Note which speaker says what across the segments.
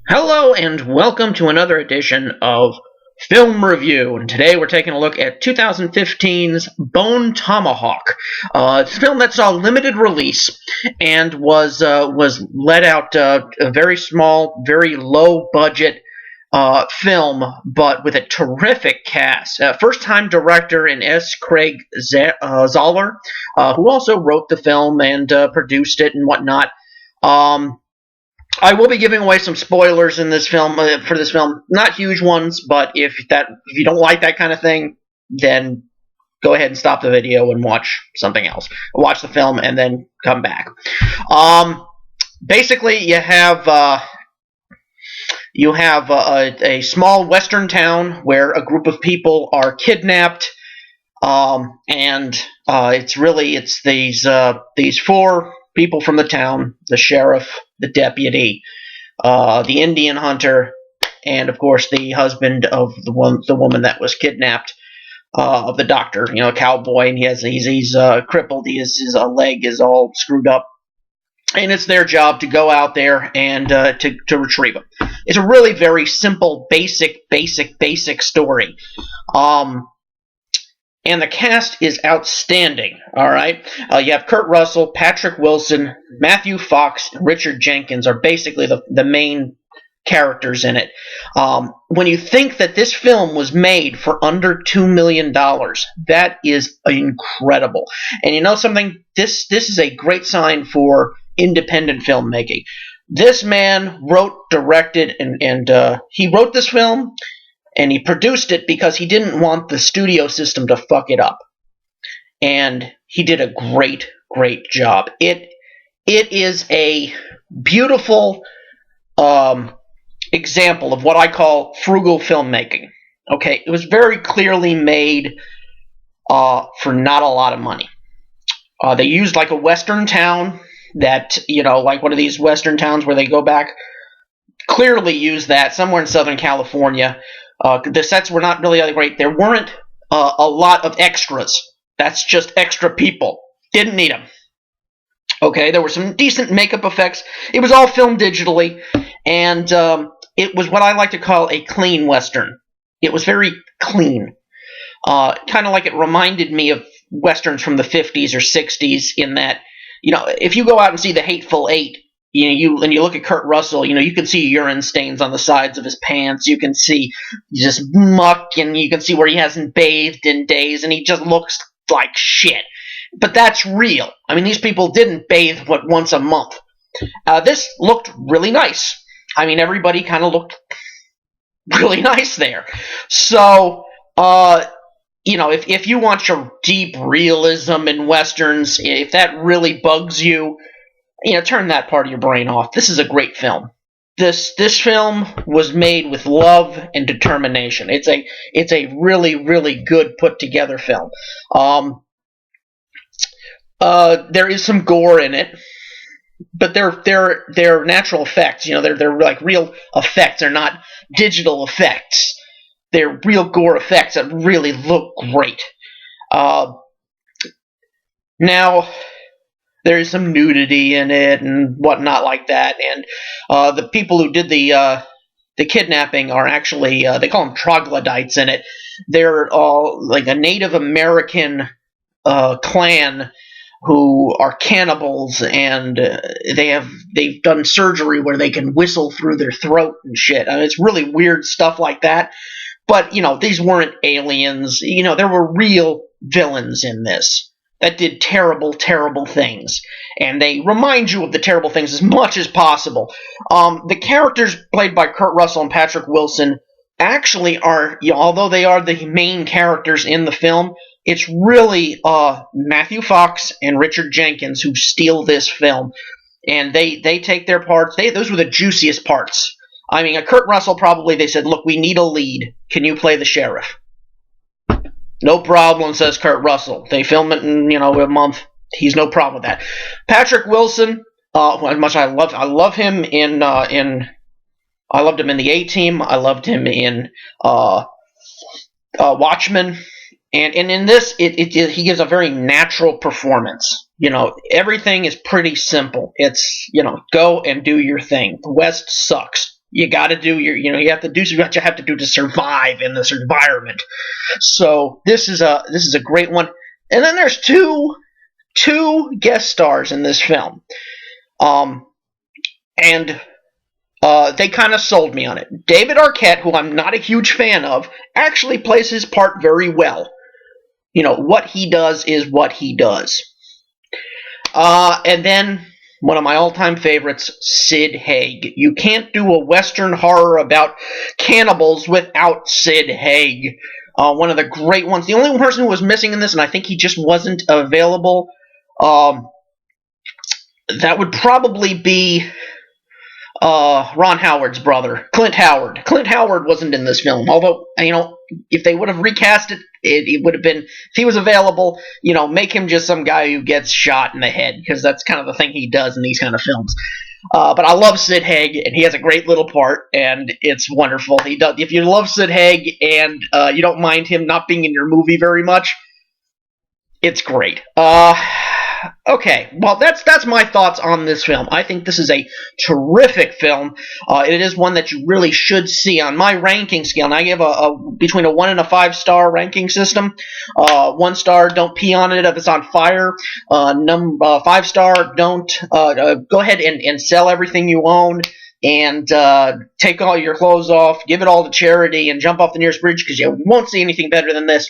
Speaker 1: Hello and welcome to another edition of Film Review. And today we're taking a look at 2015's Bone Tomahawk. It's a film that saw limited release and was let out a very small, very low budget film, but with a terrific cast. First-time director in S. Craig Zoller, who also wrote the film and produced it and whatnot. I will be giving away some spoilers in this film for this film. Not huge ones, but if you don't like that kind of thing, then go ahead and stop the video and watch something else. Watch the film and then come back. Basically, you have a small western town where a group of people are kidnapped, and it's these four people from the town: the sheriff, the deputy, the Indian hunter, and of course the husband of the woman that was kidnapped, of the doctor. You know, a cowboy, and he's crippled. His leg is all screwed up, and it's their job to go out there and to retrieve him. It's a really very simple, basic story. And the cast is outstanding, all right? You have Kurt Russell, Patrick Wilson, Matthew Fox, and Richard Jenkins are basically the main characters in it. When you think that this film was made for under $2 million, that is incredible. And you know something? This is a great sign for independent filmmaking. This man wrote, directed, and he wrote this film, and he produced it because he didn't want the studio system to fuck it up. And he did a great job. It is a beautiful example of what I call frugal filmmaking. Okay, it was very clearly made for not a lot of money. They used like a western town that, like one of these western towns where they go back. Clearly used that somewhere in Southern California. The sets were not really that great. There weren't a lot of extras. That's just extra people. Didn't need them. Okay, there were some decent makeup effects. It was all filmed digitally, and it was what I like to call a clean Western. It was very clean. Kind of like it reminded me of Westerns from the 50s or 60s in that, if you go out and see The Hateful Eight, you look at Kurt Russell, you can see urine stains on the sides of his pants. You can see just muck, and you can see where he hasn't bathed in days, and he just looks like shit. But that's real. I mean, these people didn't bathe, once a month. This looked really nice. I mean, everybody kind of looked really nice there. So, if you want your deep realism in Westerns, if that really bugs you, turn that part of your brain off. This is a great film. This film was made with love and determination. It's a really good put together film. There is some gore in it, but they're natural effects. They're like real effects. They're not digital effects. They're real gore effects that really look great. Now, there's some nudity in it and whatnot like that, and the people who did the kidnapping are actually, they call them troglodytes in it. They're all like a Native American clan who are cannibals, and they've done surgery where they can whistle through their throat and shit. I mean, it's really weird stuff like that. But these weren't aliens. There were real villains in this that did terrible things, and they remind you of the terrible things as much as possible. The characters played by Kurt Russell and Patrick Wilson actually are, although they are the main characters in the film, it's really Matthew Fox and Richard Jenkins who steal this film, and they take their parts. Those were the juiciest parts. I mean, Kurt Russell they said, look, we need a lead. Can you play the sheriff? No problem, says Kurt Russell. They film it in, a month. He's no problem with that. Patrick Wilson, as much I love him I loved him in the A-Team. I loved him in Watchmen. And in this, he gives a very natural performance. Everything is pretty simple. It's, go and do your thing. The West sucks. You got to do you have to do what you have to do to survive in this environment. So this is a great one. And then there's two guest stars in this film, and they kind of sold me on it. David Arquette, who I'm not a huge fan of, actually plays his part very well. What he does is what he does. And then one of my all-time favorites, Sid Haig. You can't do a Western horror about cannibals without Sid Haig. One of the great ones. The only person who was missing in this, and I think he just wasn't available, that would probably be Ron Howard's brother, Clint Howard. Clint Howard wasn't in this film, although, if they would have recast it, it would have been, if he was available, make him just some guy who gets shot in the head, because that's kind of the thing he does in these kind of films. But I love Sid Haig, and he has a great little part, and it's wonderful. He does. If you love Sid Haig and you don't mind him not being in your movie very much, it's great. Okay, well, that's my thoughts on this film. I think this is a terrific film. It is one that you really should see. On my ranking scale, and I give between a 1 and a 5-star ranking system. 1 star, don't pee on it if it's on fire. 5 star, don't go ahead and sell everything you own and take all your clothes off, give it all to charity, and jump off the nearest bridge, because you won't see anything better than this.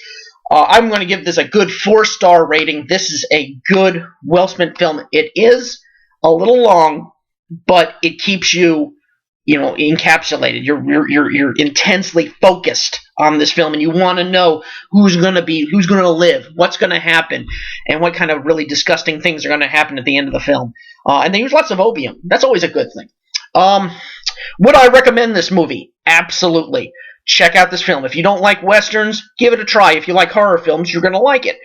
Speaker 1: I'm going to give this a good 4-star rating. This is a good, well-spent film. It is a little long, but it keeps you, encapsulated. You're intensely focused on this film, and you want to know who's going to live, what's going to happen, and what kind of really disgusting things are going to happen at the end of the film. And they use lots of opium. That's always a good thing. Would I recommend this movie? Absolutely. Check out this film. If you don't like Westerns, give it a try. If you like horror films, you're going to like it.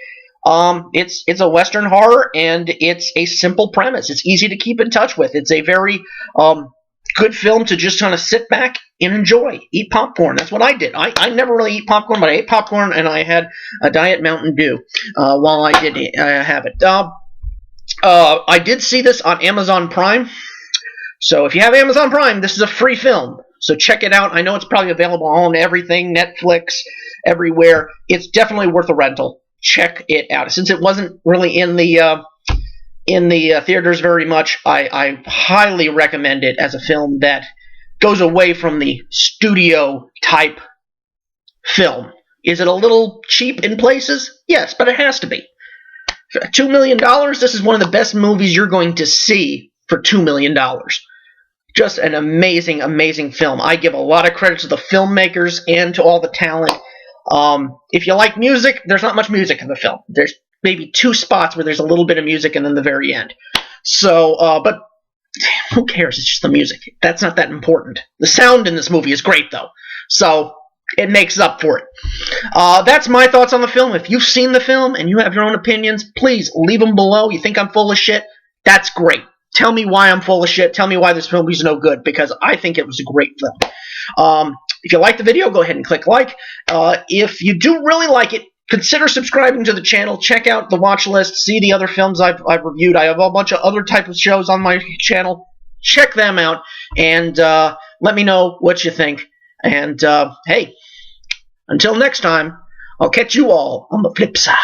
Speaker 1: It's a Western horror, and it's a simple premise. It's easy to keep in touch with. It's a very good film to just kind of sit back and enjoy. Eat popcorn. That's what I did. I never really eat popcorn, but I ate popcorn, and I had a Diet Mountain Dew while I did have it. I did see this on Amazon Prime. So if you have Amazon Prime, this is a free film. So check it out. I know it's probably available on everything, Netflix, everywhere. It's definitely worth a rental. Check it out. Since it wasn't really in the theaters very much, I highly recommend it as a film that goes away from the studio type film. Is it a little cheap in places? Yes, but it has to be. For $2 million, this is one of the best movies you're going to see for $2 million. Just an amazing, amazing film. I give a lot of credit to the filmmakers and to all the talent. If you like music, there's not much music in the film. There's maybe 2 spots where there's a little bit of music, and then the very end. So, but who cares? It's just the music. That's not that important. The sound in this movie is great, though. So it makes up for it. That's my thoughts on the film. If you've seen the film and you have your own opinions, please leave them below. You think I'm full of shit? That's great. Tell me why I'm full of shit. Tell me why this film is no good, because I think it was a great film. If you like the video, go ahead and click like. If you do really like it, consider subscribing to the channel. Check out the watch list. See the other films I've reviewed. I have a bunch of other type of shows on my channel. Check them out, and let me know what you think. And hey, until next time, I'll catch you all on the flip side.